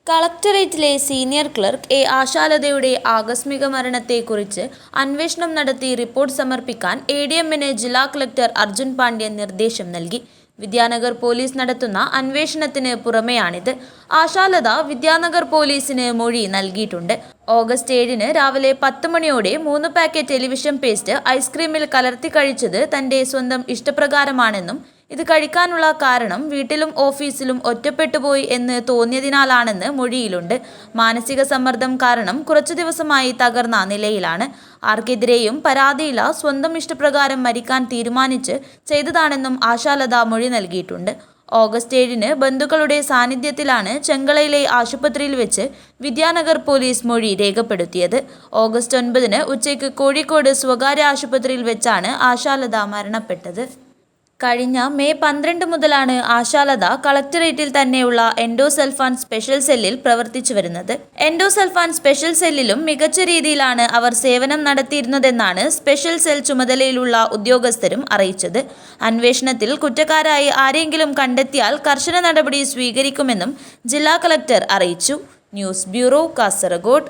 കളക്ടറേറ്റിലെ senior clerk ആശാലതയുടെ ആകസ്മിക മരണത്തെക്കുറിച്ച് അന്വേഷണം നടത്തി റിപ്പോർട്ട് സമർപ്പിക്കാൻ ADMന് ജില്ലാ കളക്ടർ അർജുൻ പാണ്ഡ്യൻ നിർദ്ദേശം നൽകി. വിദ്യാനഗർ പോലീസ് നടത്തുന്ന അന്വേഷണത്തിന് പുറമെയാണിത്. ആശാലത വിദ്യാനഗർ പോലീസിന് മൊഴി നൽകിയിട്ടുണ്ട്. ഓഗസ്റ്റ് 7 രാവിലെ 10 മണിയോടെ 3 പാക്കറ്റ് ടെലിവിഷൻ പേസ്റ്റ് ഐസ്ക്രീമിൽ കലർത്തി കഴിച്ചത് തന്റെ സ്വന്തം ഇഷ്ടപ്രകാരമാണെന്നും ഇത് കഴിക്കാനുള്ള കാരണം വീട്ടിലും ഓഫീസിലും ഒറ്റപ്പെട്ടുപോയി എന്ന് തോന്നിയതിനാലാണെന്ന് മൊഴിയിലുണ്ട്. മാനസിക സമ്മർദ്ദം കാരണം കുറച്ചു ദിവസമായി തകർന്ന നിലയിലാണ്. ആർക്കെതിരെയും പരാതിയില്ല, സ്വന്തം ഇഷ്ടപ്രകാരം മരിക്കാൻ തീരുമാനിച്ച് ചെയ്തതാണെന്നും ആശാലത മൊഴി നൽകിയിട്ടുണ്ട്. ഓഗസ്റ്റ് 7 ബന്ധുക്കളുടെ സാന്നിധ്യത്തിലാണ് ചെങ്കളയിലെ ആശുപത്രിയിൽ വെച്ച് വിദ്യാനഗർ പോലീസ് മൊഴി രേഖപ്പെടുത്തിയത്. ഓഗസ്റ്റ് 9 ഉച്ചയ്ക്ക് കോഴിക്കോട് സ്വകാര്യ ആശുപത്രിയിൽ വെച്ചാണ് ആശാലത മരണപ്പെട്ടത്. കഴിഞ്ഞ മെയ് 12 മുതലാണ് ആശാലത കളക്ടറേറ്റിൽ തന്നെയുള്ള എൻഡോസൾഫാൻ സ്പെഷ്യൽ സെല്ലിൽ പ്രവർത്തിച്ചു വരുന്നത്. എൻഡോസൾഫാൻ സ്പെഷ്യൽ സെല്ലിലും മികച്ച രീതിയിലാണ് അവർ സേവനം നടത്തിയിരുന്നതെന്നാണ് സ്പെഷ്യൽ സെൽ ചുമതലയിലുള്ള ഉദ്യോഗസ്ഥരും അറിയിച്ചത്. അന്വേഷണത്തിൽ കുറ്റക്കാരായി ആരെങ്കിലും കണ്ടെത്തിയാൽ കർശന നടപടി സ്വീകരിക്കുമെന്നും ജില്ലാ കളക്ടർ അറിയിച്ചു. News bureau, Kasaragod.